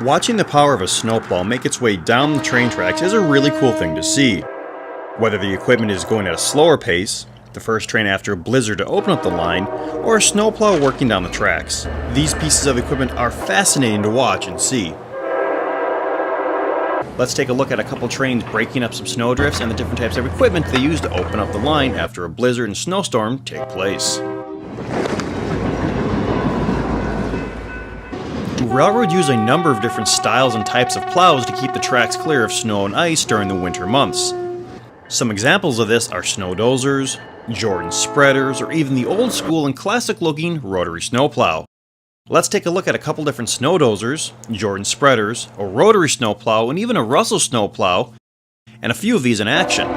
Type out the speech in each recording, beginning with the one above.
Watching the power of a snowplow make its way down the train tracks is a really cool thing to see. Whether the equipment is going at a slower pace, the first train after a blizzard to open up the line, or a snowplow working down the tracks, these pieces of equipment are fascinating to watch and see. Let's take a look at a couple trains breaking up some snowdrifts and the different types of equipment they use to open up the line after a blizzard and snowstorm take place. Railroads use a number of different styles and types of plows to keep the tracks clear of snow and ice during the winter months. Some examples of this are snow dozers, Jordan spreaders, or even the old school and classic looking rotary snowplow. Let's take a look at a couple different snow dozers, Jordan spreaders, a rotary snowplow, and even a Russell snowplow, and a few of these in action.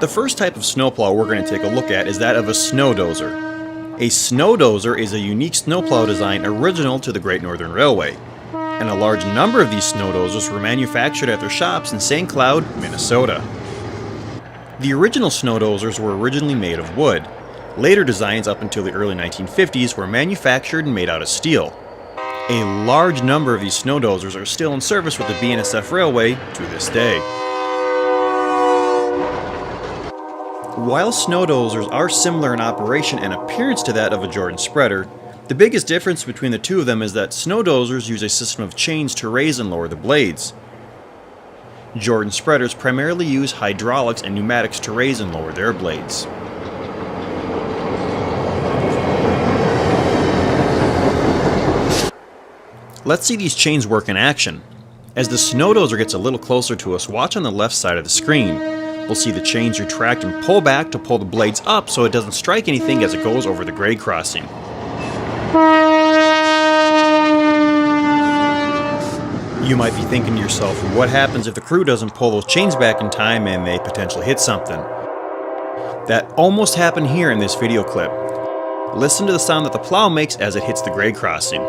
The first type of snowplow we're going to take a look at is that of a snow dozer. A snow dozer is a unique snowplow design original to the Great Northern Railway, and a large number of these snow dozers were manufactured at their shops in St. Cloud, Minnesota. The original snow dozers were originally made of wood. Later designs up until the early 1950s were manufactured and made out of steel. A large number of these snow dozers are still in service with the BNSF Railway to this day. While snow dozers are similar in operation and appearance to that of a Jordan spreader, the biggest difference between the two of them is that snow dozers use a system of chains to raise and lower the blades. Jordan spreaders primarily use hydraulics and pneumatics to raise and lower their blades. Let's see these chains work in action. As the snow dozer gets a little closer to us, watch on the left side of the screen. We'll see the chains retract and pull back to pull the blades up so it doesn't strike anything as it goes over the grade crossing. You might be thinking to yourself, what happens if the crew doesn't pull those chains back in time and they potentially hit something? That almost happened here in this video clip. Listen to the sound that the plow makes as it hits the grade crossing.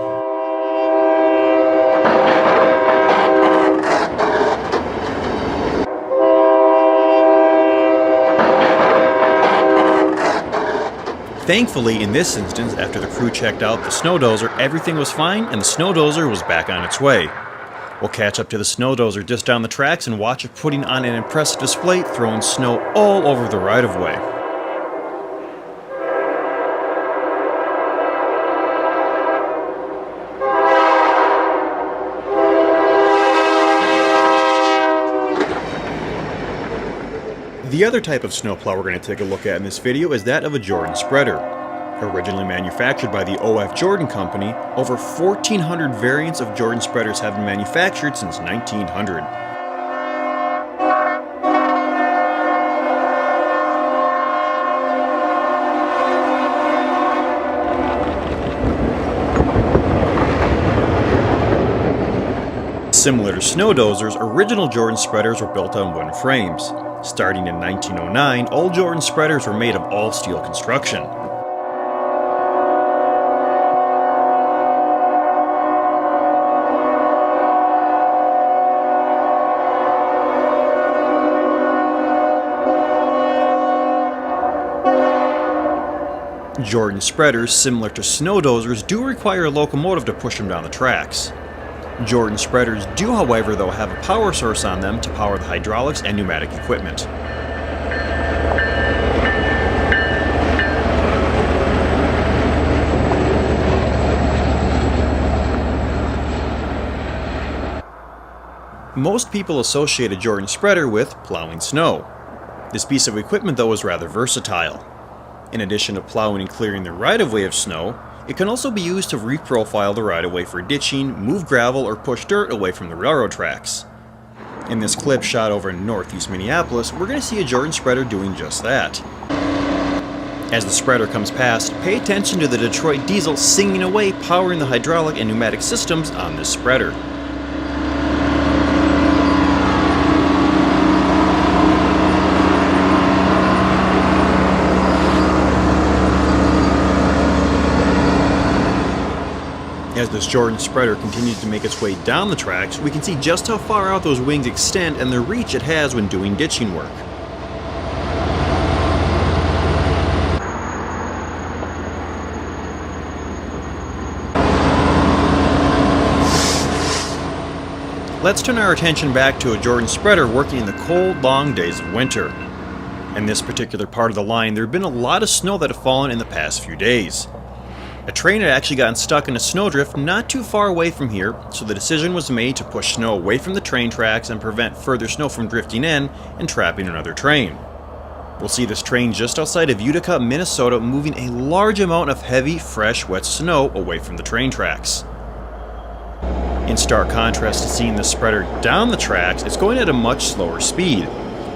Thankfully, in this instance, after the crew checked out the snow dozer, everything was fine and the snow dozer was back on its way. We'll catch up to the snow dozer just down the tracks and watch it putting on an impressive display, throwing snow all over the right-of-way. The other type of snowplow we're going to take a look at in this video is that of a Jordan spreader. Originally manufactured by the O.F. Jordan Company, over 1,400 variants of Jordan spreaders have been manufactured since 1900. Similar to snow dozers, original Jordan spreaders were built on wooden frames. Starting in 1909, all Jordan spreaders were made of all-steel construction. Jordan spreaders, similar to snow dozers, do require a locomotive to push them down the tracks. Jordan spreaders do, however, though, have a power source on them to power the hydraulics and pneumatic equipment. Most people associate a Jordan spreader with plowing snow. This piece of equipment, though, is rather versatile. In addition to plowing and clearing the right-of-way of snow, it can also be used to reprofile the right-of-way for ditching, move gravel, or push dirt away from the railroad tracks. In this clip shot over in northeast Minneapolis, we're going to see a Jordan spreader doing just that. As the spreader comes past, pay attention to the Detroit diesel singing away, powering the hydraulic and pneumatic systems on this spreader. As this Jordan spreader continues to make its way down the tracks, we can see just how far out those wings extend and the reach it has when doing ditching work. let's turn our attention back to a Jordan spreader working in the cold, long days of winter. In this particular part of the line, there have been a lot of snow that have fallen in the past few days. A train had actually gotten stuck in a snowdrift not too far away from here, so the decision was made to push snow away from the train tracks and prevent further snow from drifting in and trapping another train. We'll see this train just outside of Utica, Minnesota, moving a large amount of heavy, fresh, wet snow away from the train tracks. In stark contrast to seeing the spreader down the tracks, it's going at a much slower speed.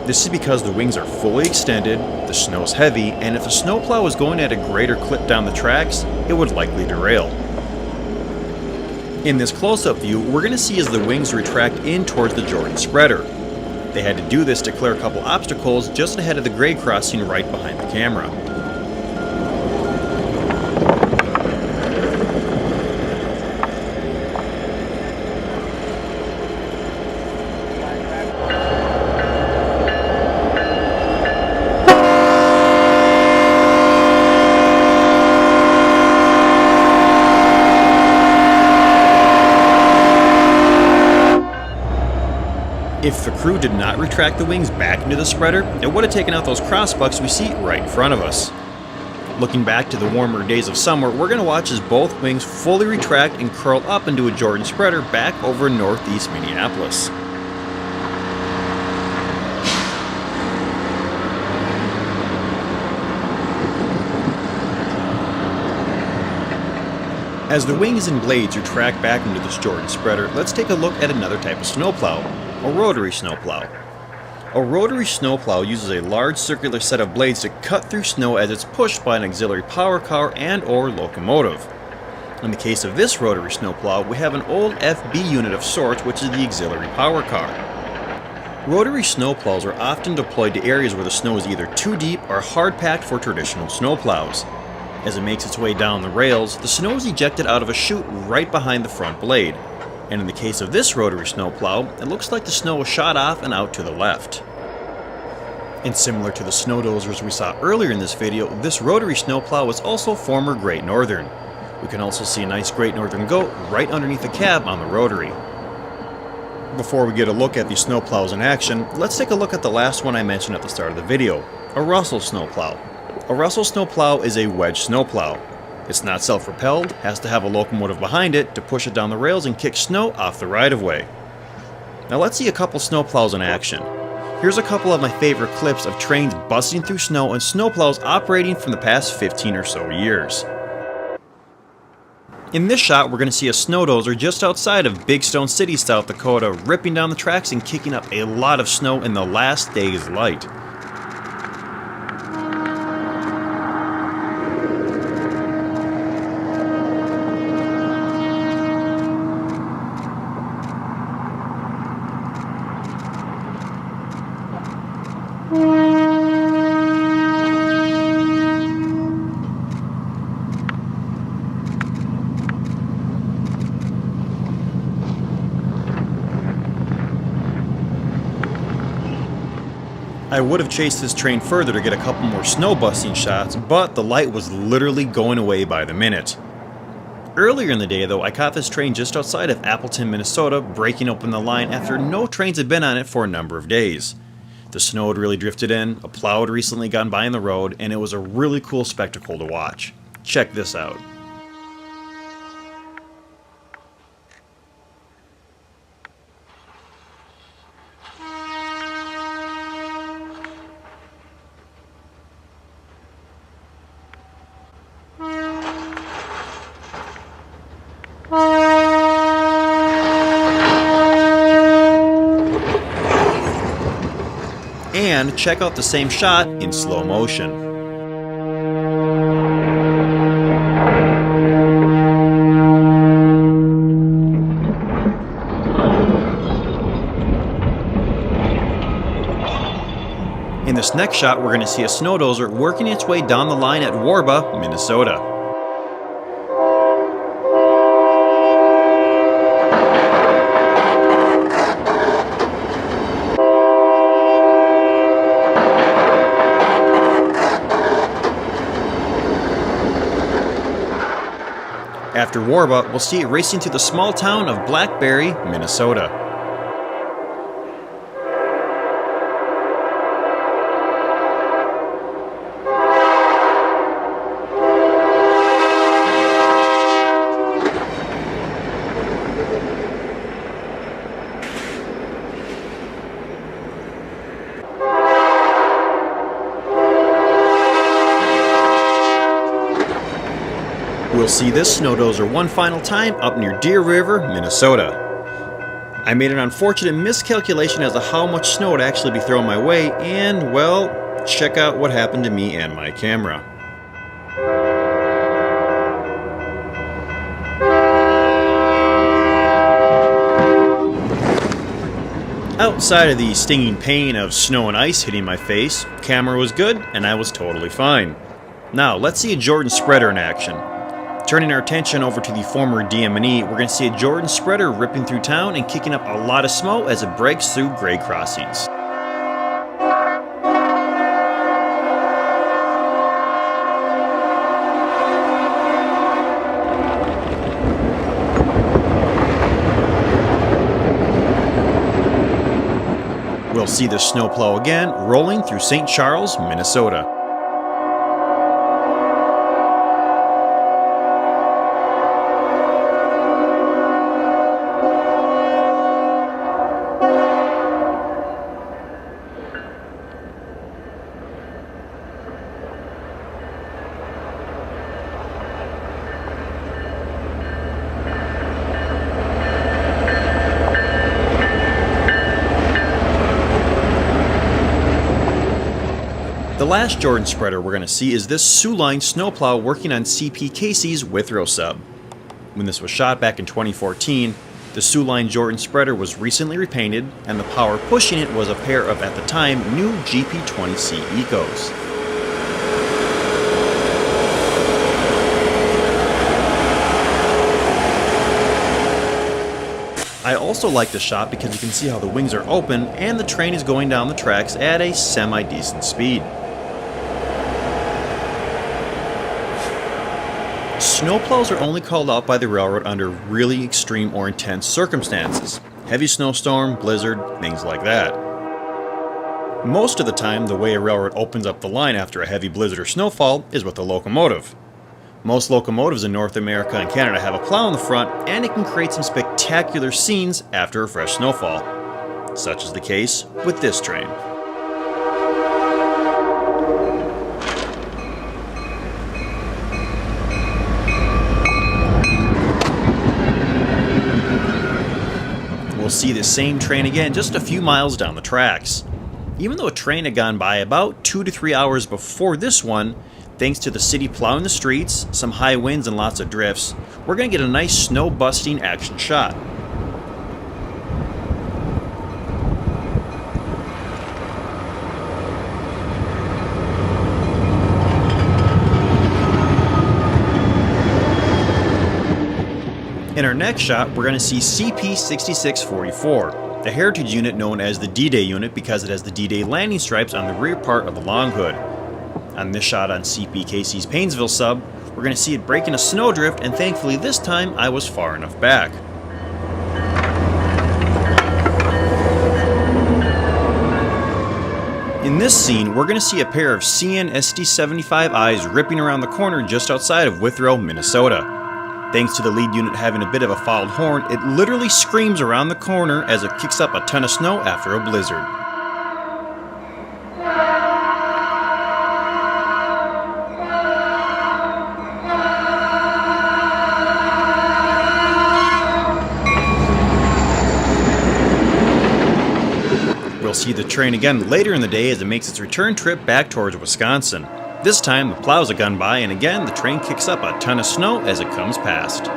This is because the wings are fully extended, the snow is heavy, and if the snowplow was going at a greater clip down the tracks, it would likely derail. In this close-up view, we're going to see as the wings retract in towards the Jordan spreader. They had to do this to clear a couple obstacles just ahead of the grade crossing right behind the camera. If the crew did not retract the wings back into the spreader, it would have taken out those crossbucks we see right in front of us. Looking back to the warmer days of summer, we're going to watch as both wings fully retract and curl up into a Jordan spreader back over northeast Minneapolis. As the wings and blades retract back into this Jordan spreader, let's take a look at another type of snowplow, a rotary snowplow. A rotary snowplow uses a large circular set of blades to cut through snow as it's pushed by an auxiliary power car and/or locomotive. In the case of this rotary snowplow, we have an old FB unit of sorts, which is the auxiliary power car. Rotary snowplows are often deployed to areas where the snow is either too deep or hard-packed for traditional snowplows. As it makes its way down the rails, the snow is ejected out of a chute right behind the front blade. And in the case of this rotary snowplow, it looks like the snow was shot off and out to the left. And similar to the snow dozers we saw earlier in this video, this rotary snowplow is also former Great Northern. We can also see a nice Great Northern goat right underneath the cab on the rotary. Before we get a look at these snowplows in action, let's take a look at the last one I mentioned at the start of the video, a Russell snowplow. A Russell snowplow is a wedge snowplow. It's not self-propelled, has to have a locomotive behind it to push it down the rails and kick snow off the right-of-way. Now let's see a couple snowplows in action. Here's a couple of my favorite clips of trains busting through snow and snowplows operating from the past 15 or so years. In this shot, we're going to see a snow dozer just outside of Big Stone City, South Dakota, ripping down the tracks and kicking up a lot of snow in the last day's light. I would have chased this train further to get a couple more snow busting shots, but the light was literally going away by the minute. Earlier in the day though, I caught this train just outside of Appleton, Minnesota, breaking open the line after no trains had been on it for a number of days. The snow had really drifted in, a plow had recently gone by on the road, and it was a really cool spectacle to watch. Check this out. And check out the same shot in slow motion. In this next shot, we're going to see a snow dozer working its way down the line at Warba, Minnesota. After Warba, we'll see it racing to the small town of Blackberry, Minnesota. see this snow dozer one final time up near Deer River, Minnesota. I made an unfortunate miscalculation as to how much snow would actually be thrown my way, and, well, check out what happened to me and my camera. Outside of the stinging pain of snow and ice hitting my face, camera was good and I was totally fine. Now, let's see a Jordan spreader in action. Turning our attention over to the former DM&E, we're going to see a Jordan spreader ripping through town and kicking up a lot of snow as it breaks through grade crossings. We'll see the snowplow again rolling through St. Charles, Minnesota. The last Jordan spreader we're going to see is this Sioux Line snowplow working on CP Casey's Withrow sub. When this was shot back in 2014, the Sioux Line Jordan spreader was recently repainted, and the power pushing it was a pair of, at the time, new GP20C Ecos. I also like the shot because you can see how the wings are open and the train is going down the tracks at a semi-decent speed. Snowplows are only called out by the railroad under really extreme or intense circumstances. Heavy snowstorm, blizzard, things like that. Most of the time, the way a railroad opens up the line after a heavy blizzard or snowfall is with a locomotive. Most locomotives in North America and Canada have a plow in the front, and it can create some spectacular scenes after a fresh snowfall. Such is the case with this train. We'll see this same train again just a few miles down the tracks. Even though a train had gone by about 2 to 3 hours before this one, thanks to the city plowing the streets, some high winds and lots of drifts, we're going to get a nice snow-busting action shot. In our next shot, we're going to see CP-6644, the heritage unit known as the D-Day unit because it has the D-Day landing stripes on the rear part of the long hood. On this shot on CP Casey's Painesville sub, we're going to see it breaking a snowdrift, and thankfully this time I was far enough back. In this scene, we're going to see a pair of CN-ST-75Is ripping around the corner just outside of Withrow, Minnesota. Thanks to the lead unit having a bit of a fouled horn, it literally screams around the corner as it kicks up a ton of snow after a blizzard. We'll see the train again later in the day as it makes its return trip back towards Wisconsin. This time, the plows have gone by, and again, the train kicks up a ton of snow as it comes past.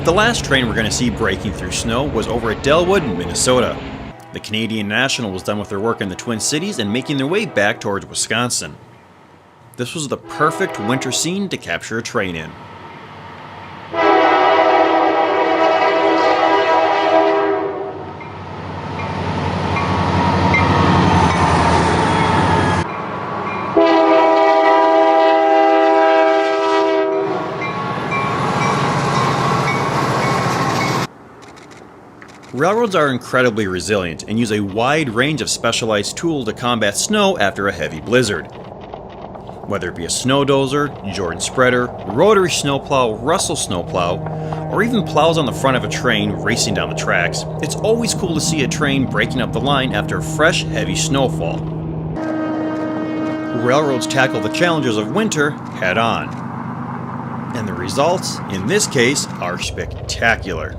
The last train we're going to see breaking through snow was over at Delwood, Minnesota. The Canadian National was done with their work in the Twin Cities and making their way back towards Wisconsin. This was the perfect winter scene to capture a train in. Railroads are incredibly resilient and use a wide range of specialized tools to combat snow after a heavy blizzard. Whether it be a snow dozer, Jordan spreader, rotary snowplow, Russell snowplow, or even plows on the front of a train racing down the tracks, it's always cool to see a train breaking up the line after a fresh, heavy snowfall. Railroads tackle the challenges of winter head on. And the results, in this case, are spectacular.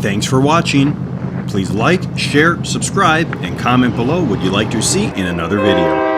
Thanks for watching. Please like, share, subscribe, and comment below what you'd like to see in another video.